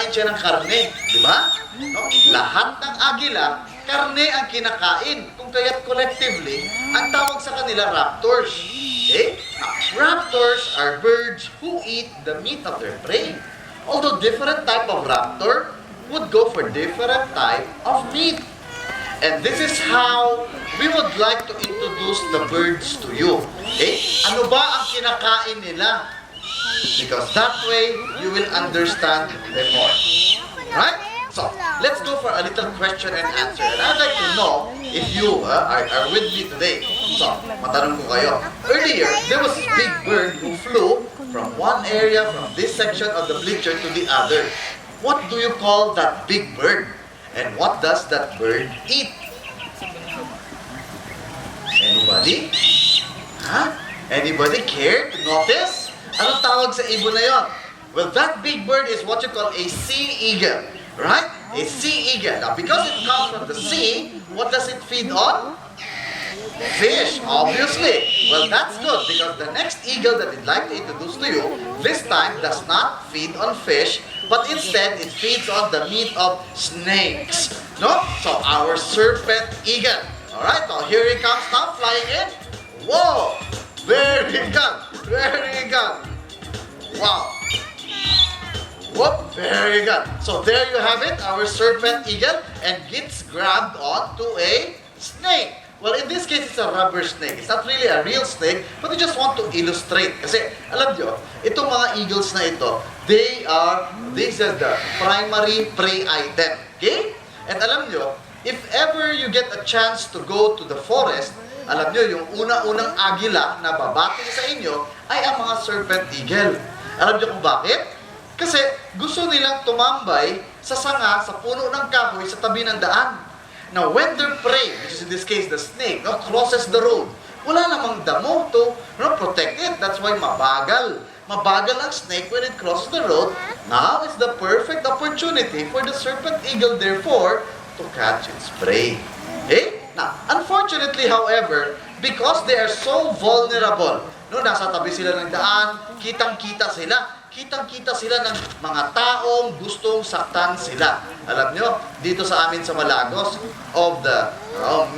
kumakain siya ng karne. Di ba? No? Lahat ng agila, karne ang kinakain. Kung kaya't collectively, ang tawag sa kanila raptors. Okay? Now, raptors are birds who eat the meat of their prey. Although different type of raptor would go for different type of meat. And this is how we would like to introduce the birds to you. Okay? Ano ba ang kinakain nila? Because that way, you will understand them more. Right? So, let's go for a little question and answer. And I'd like to know if you are with me today. So, matanong ko kayo. Earlier, there was this big bird who flew from one area, from this section of the bleacher to the other. What do you call that big bird? And what does that bird eat? Anybody? Huh? Anybody care to notice? Anong tawag sa ibon na yon? Well, that big bird is what you call a sea eagle. Right? A sea eagle. Now, because it comes from the sea, what does it feed on? Fish, obviously. Well, that's good because the next eagle that I'd like to introduce to you, this time does not feed on fish, but instead it feeds on the meat of snakes. No? So, our serpent eagle. Alright, so here he comes now, flying in. Whoa! Very good! Very good! Wow! Whoop! Very good. So there you have it, our serpent eagle, and gets grabbed onto a snake. Well, in this case, it's a rubber snake. It's not really a real snake, but we just want to illustrate. Kasi, alam nyo, itong mga eagles na ito, this is the primary prey item. Okay? And alam nyo, if ever you get a chance to go to the forest, alam nyo, yung una-unang agila na babati sa inyo ay ang mga serpent eagle. Alam nyo kung bakit? Kasi gusto nilang tumambay sa sanga, sa puno ng kahoy, sa tabi ng daan. Now, when their prey, which is in this case the snake, crosses the road, wala namang damo to protect it. That's why mabagal. Mabagal ang snake when it crosses the road. Now is the perfect opportunity for the serpent eagle, therefore, to catch its prey. Okay? Now, unfortunately, however, because they are so vulnerable, nasa tabi sila ng daan, kitang-kita sila. Kitang-kita sila ng mga taong gustong saktan sila. Alam nyo, dito sa amin sa Malagos, of the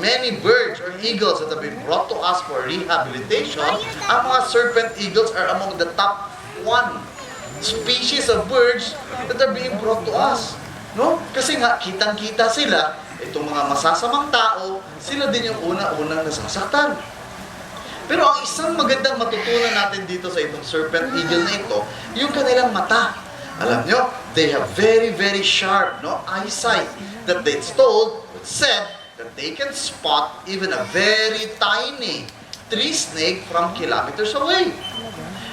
many birds or eagles that have been brought to us for rehabilitation, ang mga serpent eagles are among the top 1 species of birds that are being brought to us. No? Kasi nga, kitang-kita sila, itong mga masasamang tao, sila din yung una-unang nasasaktan. Pero ang isang magandang matutunan natin dito sa itong serpent eagle na ito, yung kanilang mata. Alam nyo, they have very, very sharp eyesight that it's said that they can spot even a very tiny tree snake from kilometers away.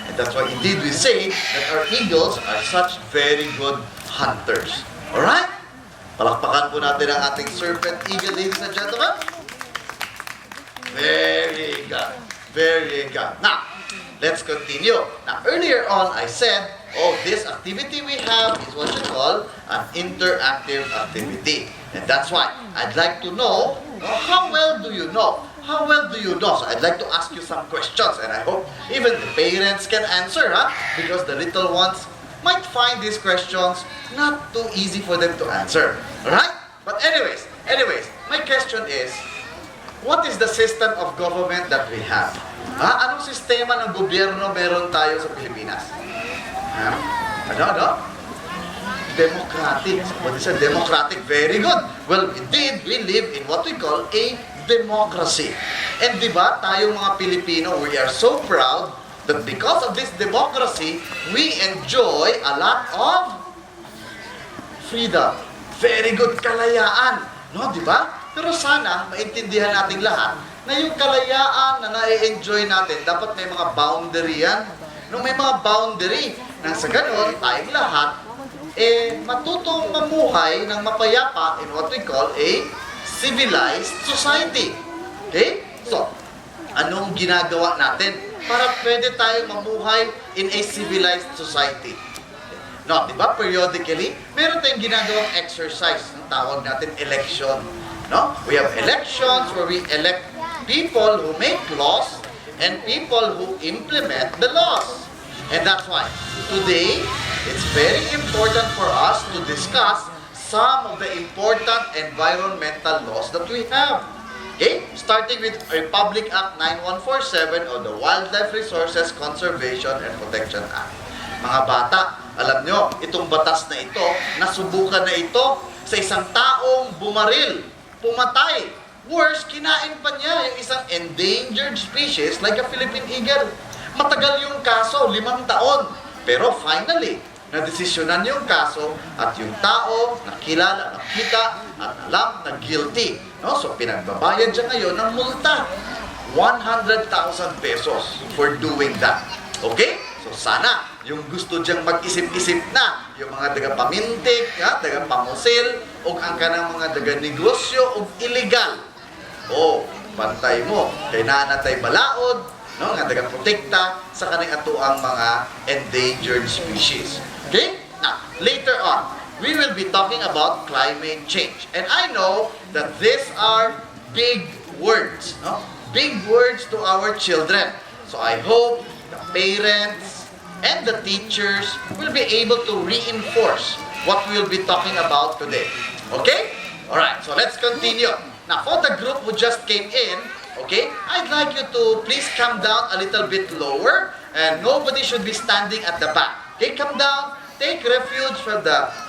And that's why indeed we say that our eagles are such very good hunters. Alright? Palakpakan po natin ang ating serpent eagle, ladies and gentlemen. Very good. Very good. Now, let's continue. Now, earlier on, I said, this activity we have is what you call an interactive activity. And that's why I'd like to know, how well do you know? How well do you know? So I'd like to ask you some questions, and I hope even the parents can answer, because the little ones might find these questions not too easy for them to answer. Alright? But anyways, my question is, what is the system of government that we have? Anong sistema ng gobyerno meron tayo sa Pilipinas? Ano? Democratic. What is a democratic? Very good. Well, indeed, we live in what we call a democracy. And di ba, tayong mga Pilipino, we are so proud that because of this democracy, we enjoy a lot of freedom. Very good, kalayaan. No, di ba? Pero sana, maintindihan nating lahat na yung kalayaan na na-enjoy natin, dapat may mga boundary yan. No, may mga boundary na sa ganon, tayong lahat, matutong mamuhay ng mapayapa in what we call a civilized society. Okay? So, anong ginagawa natin para pwede tayong mamuhay in a civilized society? No, di ba? Periodically, meron tayong ginagawang exercise. Ang tawag natin election. No? We have elections where we elect people who make laws and people who implement the laws. And that's why today, it's very important for us to to discuss some of the important environmental laws that we have. Okay? Starting with Republic Act 9147 o the Wildlife Resources Conservation and Protection Act. Mga bata, alam nyo, itong batas na ito, nasubukan na ito sa isang taong bumaril, pumatay. Worse, kinain pa niya yung isang endangered species like a Philippine eagle. Matagal yung kaso, 5 taon. Pero finally, nadesisyonan yung kaso at yung tao nakilala, nakita at alam na guilty. No? So pinagbabayad siya ngayon ng multa. 100,000 pesos for doing that. Okay? So sana yung gusto diyang mag-isip-isip na yung mga taga-pamintik, taga-pamusil, o ang kanang mga taga-negosyo o illegal. O, pantay mo, kay nanatay balaod, no, nga taga-protekta sa kaning atuang mga endangered species. Okay? Now, later on, we will be talking about climate change. And I know that these are big words, no? Big words to our children. So I hope the parents and the teachers will be able to reinforce what we will be talking about today. Okay? Alright, so let's continue. Now, for the group who just came in, okay, I'd like you to please come down a little bit lower and nobody should be standing at the back. Okay, come down, take refuge from the